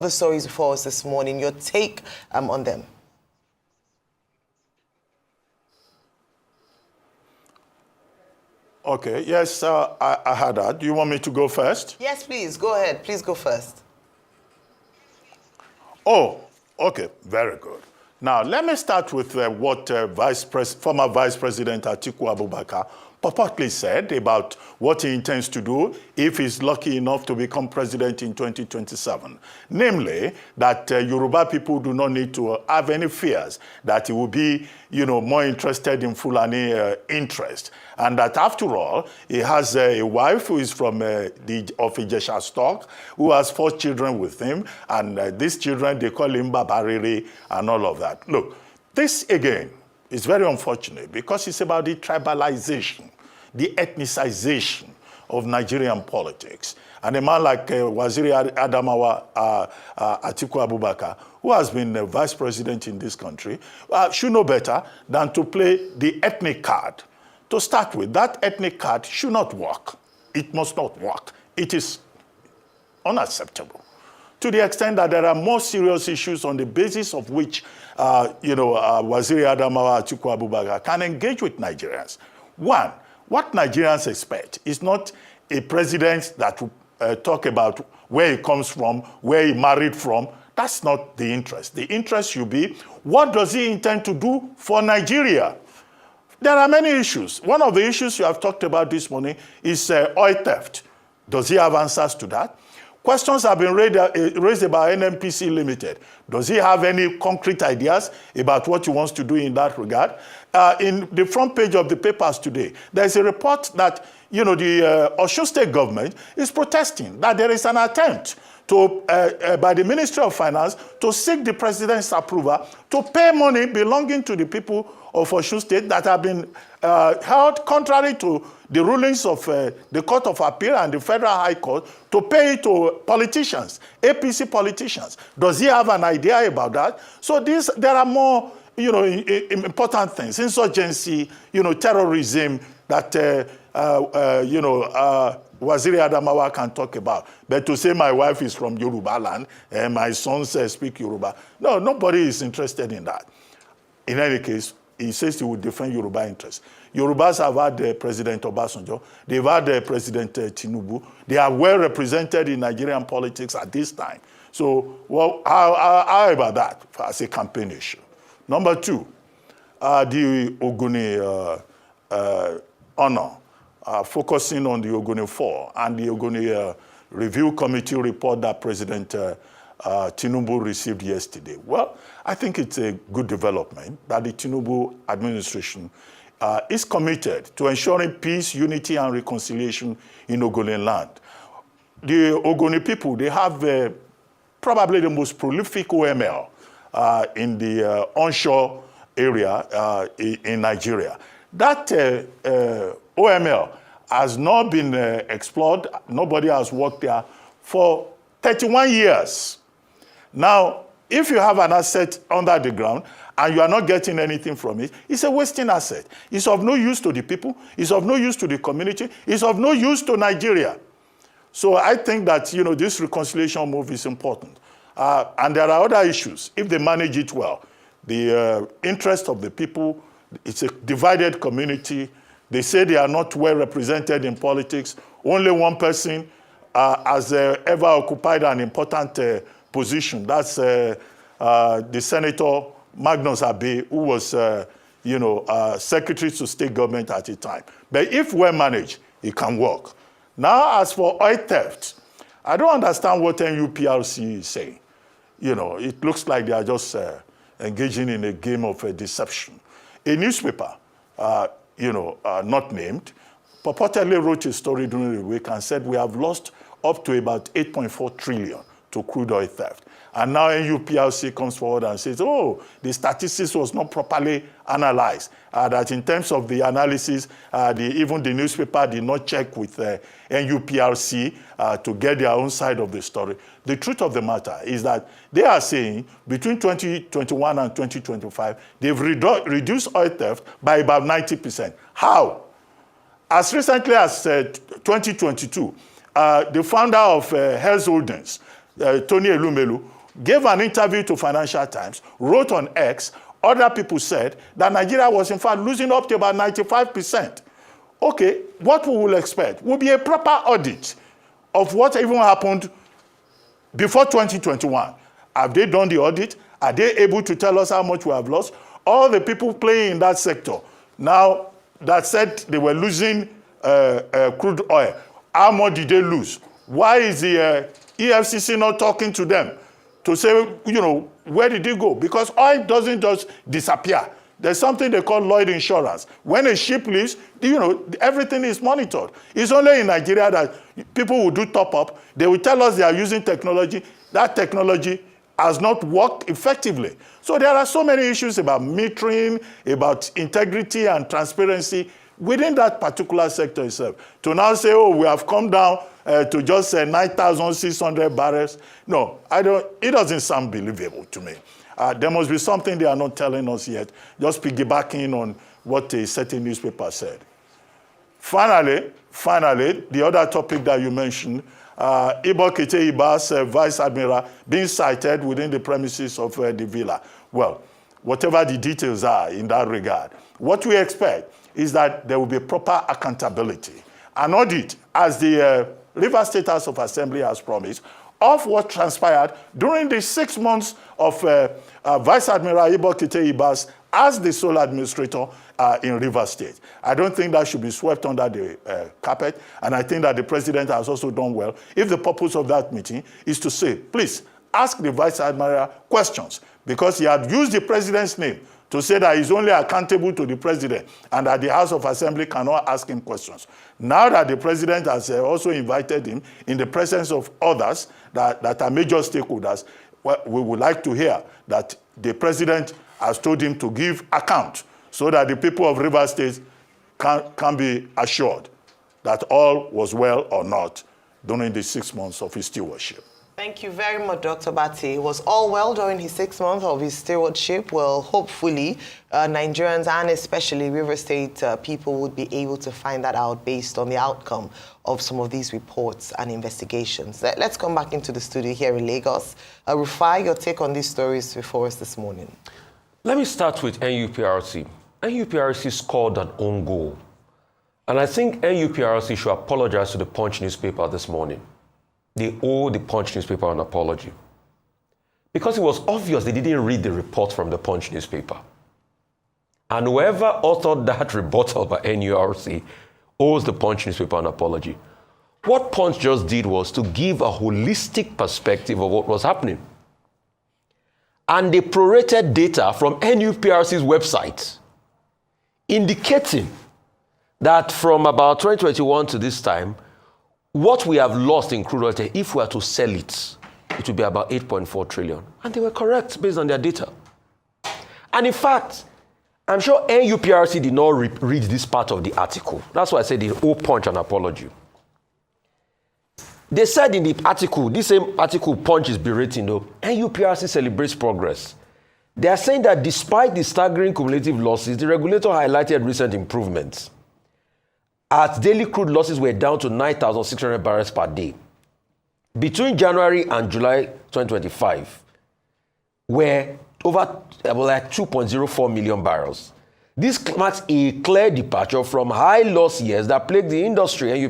The stories before us this morning, your take on them. Okay, yes, I had that. Do you want me to go first? Yes, please, go ahead. Please go first. Oh, okay, very good. Now, let me start with what former Vice President Atiku Abubakar purportedly said about what he intends to do if he's lucky enough to become president in 2027. Namely, that Yoruba people do not need to have any fears that he will be, more interested in Fulani interest. And that after all, he has a wife who is from of Ijesha stock, who has 4 children with him. And these children, they call him Babariri and all of that. Look, this again is very unfortunate because it's about the tribalization, the ethnicization of Nigerian politics. And a man like Waziri Adamawa Atiku Abubakar, who has been vice president in this country, should know better than to play the ethnic card. To start with, that ethnic card should not work. It must not work. It is unacceptable. To the extent that there are more serious issues on the basis of which, Waziri Adamawa Atiku Abubakar can engage with Nigerians. One, what Nigerians expect is not a president that will talk about where he comes from, where he married from. That's not the interest. The interest should be, what does he intend to do for Nigeria? There are many issues. One of the issues you have talked about this morning is oil theft. Does he have answers to that? Questions have been raised about NNPC Limited. Does he have any concrete ideas about what he wants to do in that regard? In the front page of the papers today, there's a report that the Osun State government is protesting that there is an attempt to, by the Ministry of Finance to seek the president's approval to pay money belonging to the people of Osun State that have been held contrary to the rulings of the Court of Appeal and the Federal High Court to pay it to politicians, APC politicians. Does he have an idea about that? So there are more, important things, insurgency, terrorism that, Waziri Adamawa can talk about. But to say my wife is from Yoruba land and my sons speak Yoruba, no, nobody is interested in that. In any case, he says he will defend Yoruba interests. Yorubas have had President Obasanjo. They've had President Tinubu. They are well represented in Nigerian politics at this time. So, well, how about that as a campaign issue? Number 2, the Ogoni honor, focusing on the Ogoni 4 and the Ogoni Review Committee report that President Tinubu received yesterday. Well, I think it's a good development that the Tinubu administration is committed to ensuring peace, unity, and reconciliation in Ogoni land. The Ogoni people, they have probably the most prolific OML in the onshore area in Nigeria. That OML has not been explored. Nobody has worked there for 31 years. Now, if you have an asset under the ground and you are not getting anything from it, it's a wasting asset. It's of no use to the people. It's of no use to the community. It's of no use to Nigeria. So I think that, this reconciliation move is important. And there are other issues. If they manage it well, the interest of the people, it's a divided community. They say they are not well represented in politics. Only one person has ever occupied an important position. That's the Senator Magnus Abe, who was, Secretary to State Government at the time. But if well managed, it can work. Now, as for oil theft, I don't understand what NUPRC is saying. It looks like they are just engaging in a game of deception. A newspaper, not named, purportedly wrote a story during the week and said we have lost up to about 8.4 trillion to crude oil theft. And now NUPRC comes forward and says, oh, the statistics was not properly analyzed. That in terms of the analysis, even the newspaper did not check with NUPRC to get their own side of the story. The truth of the matter is that they are saying between 2021 and 2025, they've reduced oil theft by about 90%. How? As recently as 2022, the founder of Hell's Holdings, Tony Elumelu, gave an interview to Financial Times, wrote on X, other people said that Nigeria was in fact losing up to about 95%. Okay, what we will expect will be a proper audit of what even happened before 2021. Have they done the audit? Are they able to tell us how much we have lost? All the people playing in that sector now that said they were losing crude oil, how much did they lose? Why is the EFCC not talking to them to say, where did it go? Because oil doesn't just disappear. There's something they call Lloyd Insurance. When a ship leaves, everything is monitored. It's only in Nigeria that people will do top up. They will tell us they are using technology. That technology has not worked effectively. So there are so many issues about metering, about integrity and transparency within that particular sector itself. To now say, oh, we have come down to just 9,600 barrels. No, it doesn't sound believable to me. There must be something they are not telling us yet, just piggybacking on what a certain newspaper said. Finally, the other topic that you mentioned, Ibokete Ibas, Vice Admiral, being cited within the premises of the villa. Well, whatever the details are in that regard, what we expect is that there will be proper accountability. An audit, as the Rivers State House of Assembly has promised, of what transpired during the 6 months of Vice Admiral Ibokete Ibas as the sole administrator in Rivers State. I don't think that should be swept under the carpet, and I think that the president has also done well if the purpose of that meeting is to say, please, ask the Vice Admiral questions, because he had used the president's name to say that he's only accountable to the president and that the House of Assembly cannot ask him questions. Now that the president has also invited him in the presence of others that are major stakeholders, well, we would like to hear that the president has told him to give account so that the people of Rivers State can be assured that all was well or not during the 6 months of his stewardship. Thank you very much, Dr. Bati. It was all well during his 6 months of his stewardship. Well, hopefully, Nigerians and especially River State people would be able to find that out based on the outcome of some of these reports and investigations. Let's come back into the studio here in Lagos. Rufai, your take on these stories before us this morning. Let me start with NUPRC. NUPRC scored an own goal. And I think NUPRC should apologize to the Punch newspaper this morning. They owe the Punch newspaper an apology. Because it was obvious they didn't read the report from the Punch newspaper. And whoever authored that rebuttal by NURC owes the Punch newspaper an apology. What Punch just did was to give a holistic perspective of what was happening. And they prorated data from NUPRC's website, indicating that from about 2021 to this time, what we have lost in crude oil, if we are to sell it, it would be about 8.4 trillion. And they were correct based on their data. And in fact, I'm sure NUPRC did not read this part of the article. That's why I said they owe Punch an apology. They said in the article, this same article Punch is berating, though, NUPRC celebrates progress. They are saying that despite the staggering cumulative losses, the regulator highlighted recent improvements. As daily crude losses were down to 9,600 barrels per day. Between January and July 2025, were over like 2.04 million barrels. This marks a clear departure from high loss years that plagued the industry. And